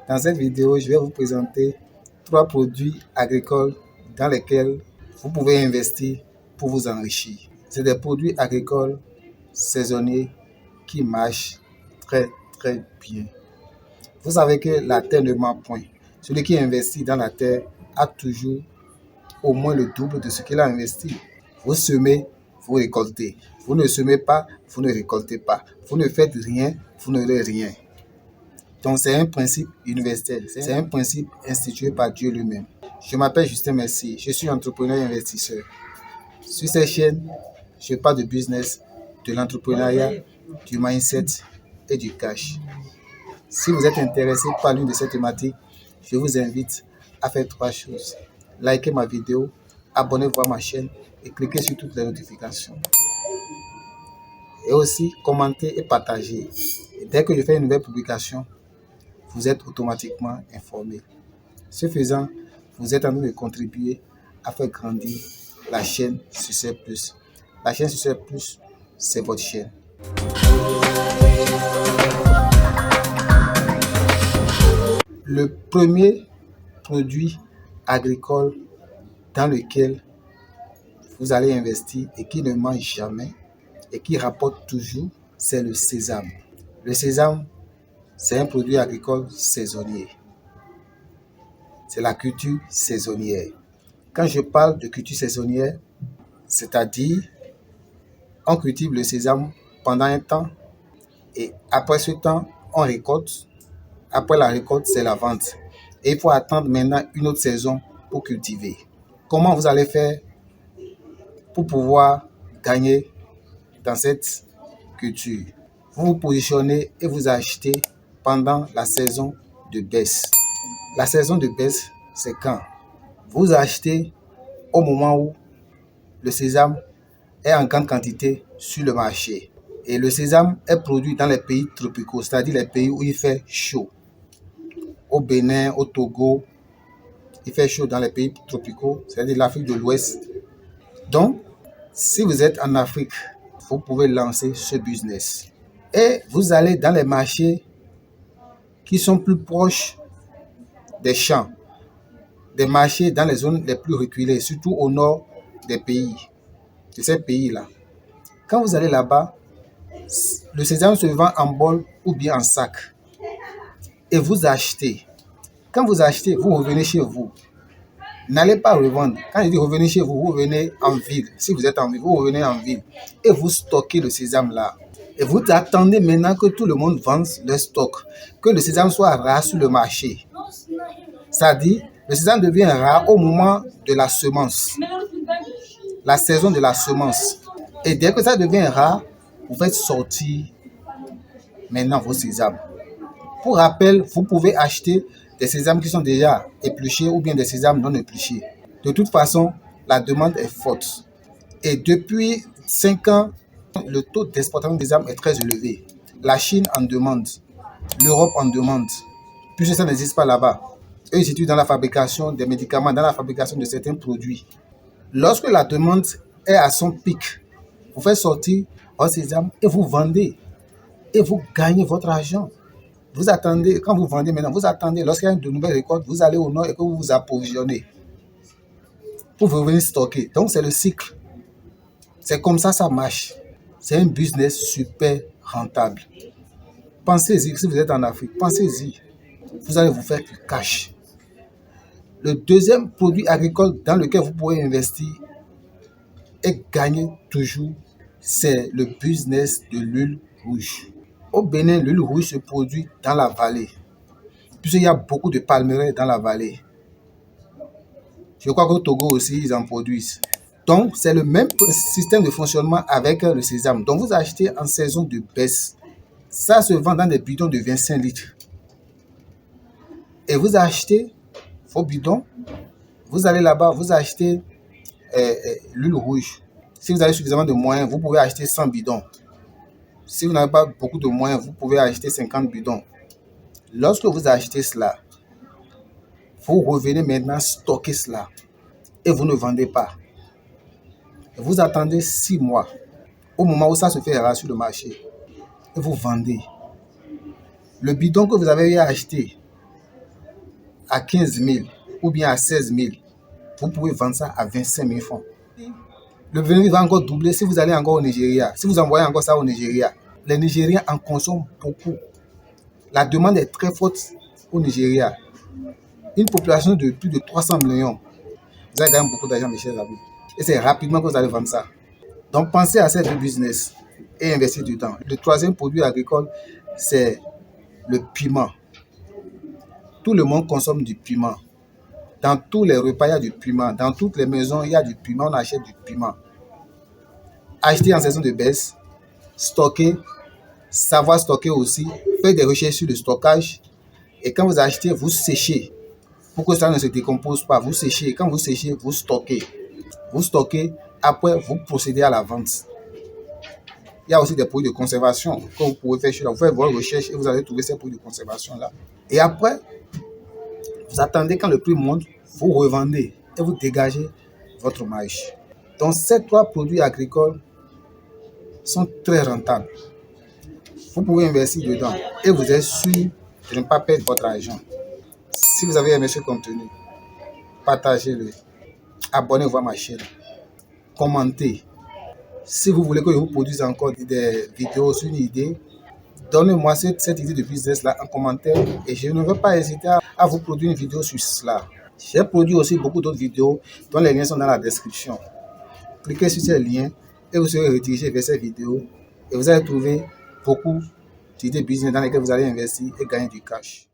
Dans cette vidéo, je vais vous présenter 3 produits agricoles dans lesquels vous pouvez investir pour vous enrichir. C'est des produits agricoles saisonniers qui marchent très bien. Vous savez que la terre ne ment point. Celui qui investit dans la terre a toujours au moins le double de ce qu'il a investi. Vous semez, vous récoltez. Vous ne semez pas, vous ne récoltez pas. Vous ne faites rien, vous n'aurez rien. Donc c'est un principe universel, c'est un principe institué par Dieu lui-même. Je m'appelle Justin Merci, je suis entrepreneur et investisseur. Sur cette chaîne, je parle de business, de l'entrepreneuriat, du mindset et du cash. Si vous êtes intéressé par l'une de ces thématiques, je vous invite à faire 3 choses. Likez ma vidéo, abonnez-vous à ma chaîne et cliquez sur toutes les notifications. Et aussi, commentez et partagez. Et dès que je fais une nouvelle publication, vous êtes automatiquement informé. Ce faisant, vous êtes en train de contribuer à faire grandir la chaîne Succès Plus. La chaîne Succès Plus, c'est votre chaîne. Le premier produit agricole dans lequel vous allez investir et qui ne mange jamais et qui rapporte toujours, c'est le sésame. Le sésame, c'est un produit agricole saisonnier. C'est la culture saisonnière. Quand je parle de culture saisonnière, c'est-à-dire on cultive le sésame pendant un temps et après ce temps, on récolte. Après la récolte, c'est la vente. Et il faut attendre maintenant une autre saison pour cultiver. Comment vous allez faire pour pouvoir gagner dans cette culture? Vous vous positionnez et vous achetez pendant la saison de baisse. La saison de baisse, c'est quand? Vous achetez au moment où le sésame est en grande quantité sur le marché. Et le sésame est produit dans les pays tropicaux, c'est-à-dire les pays où il fait chaud. Au Bénin, au Togo, il fait chaud dans les pays tropicaux, c'est-à-dire l'Afrique de l'Ouest. Donc, si vous êtes en Afrique, vous pouvez lancer ce business. Et vous allez dans les marchés qui sont plus proches des champs, des marchés dans les zones les plus reculées, surtout au nord des pays, de ces pays-là. Quand vous allez là-bas, le sésame se vend en bol ou bien en sac. Et vous achetez. Quand vous achetez, vous revenez chez vous. N'allez pas revendre. Quand je dis revenez chez vous, vous revenez en ville. Si vous êtes en ville, vous revenez en ville. Et vous stockez le sésame là. Et vous attendez maintenant que tout le monde vende le stock. Que le sésame soit rare sur le marché. C'est-à-dire, le sésame devient rare au moment de la semence. La saison de la semence. Et dès que ça devient rare, vous faites sortir maintenant vos sésames. Pour rappel, vous pouvez acheter des sésames qui sont déjà épluchés ou bien des sésames non épluchés. De toute façon, la demande est forte. Et depuis 5 ans, le taux d'exportation des sésames est très élevé. La Chine en demande, l'Europe en demande, puisque ça n'existe pas là-bas. Eux, ils étudient dans la fabrication des médicaments, dans la fabrication de certains produits. Lorsque la demande est à son pic, vous faites sortir votre sésame et vous vendez. Et vous gagnez votre argent. Vous attendez, quand vous vendez maintenant, vous attendez, lorsqu'il y a de nouvelles récoltes, vous allez au nord et que vous vous approvisionnez pour venir stocker. Donc, c'est le cycle. C'est comme ça marche. C'est un business super rentable. Pensez-y, si vous êtes en Afrique, pensez-y. Vous allez vous faire du cash. Le deuxième produit agricole dans lequel vous pouvez investir et gagner toujours, c'est le business de l'huile rouge. Au Bénin, l'huile rouge se produit dans la vallée, puisqu'il y a beaucoup de palmeraies dans la vallée. Je crois qu'au Togo aussi, ils en produisent. Donc, c'est le même système de fonctionnement avec le sésame. Donc, vous achetez en saison de baisse. Ça se vend dans des bidons de 25 litres. Et vous achetez vos bidons. Vous allez là-bas, vous achetez l'huile rouge. Si vous avez suffisamment de moyens, vous pouvez acheter 100 bidons. Si vous n'avez pas beaucoup de moyens, vous pouvez acheter 50 bidons. Lorsque vous achetez cela, vous revenez maintenant stocker cela et vous ne vendez pas. Vous attendez 6 mois au moment où ça se fait rare sur le marché et vous vendez. Le bidon que vous avez acheté à 15 000 ou bien à 16 000, vous pouvez vendre ça à 25 000 francs. Le revenu va encore doubler si vous allez encore au Nigeria. Si vous envoyez encore ça au Nigeria, les Nigériens en consomment beaucoup. La demande est très forte au Nigeria. Une population de plus de 300 millions. Vous avez quand même beaucoup d'argent, mes chers amis. Et c'est rapidement que vous allez vendre ça. Donc, pensez à ces deux business et investissez du temps. Le troisième produit agricole, c'est le piment. Tout le monde consomme du piment. Dans tous les repas, il y a du piment. Dans toutes les maisons, il y a du piment. On achète du piment. Acheter en saison de baisse, stocker, savoir stocker aussi, faire des recherches sur le stockage. Et quand vous achetez, vous séchez pour que ça ne se décompose pas. Vous séchez. Quand vous séchez, vous stockez. Vous stockez, après, vous procédez à la vente. Il y a aussi des produits de conservation que vous pouvez faire chez vous. Vous faites vos recherches et vous allez trouver ces produits de conservation-là. Et après, vous attendez quand le prix monte, vous revendez et vous dégagez votre marge. Donc, ces trois produits agricoles sont très rentables. Vous pouvez investir dedans et vous êtes sûr de ne pas perdre votre argent. Si vous avez aimé ce contenu, partagez-le, abonnez-vous à ma chaîne, commentez. Si vous voulez que je vous produise encore des vidéos sur une idée, donnez-moi cette idée de business-là en commentaire et je ne vais pas hésiter à vous produire une vidéo sur cela. J'ai produit aussi beaucoup d'autres vidéos dont les liens sont dans la description. Cliquez sur ces liens et vous serez redirigé vers ces vidéos et vous allez trouver beaucoup d'idées business dans lesquelles vous allez investir et gagner du cash.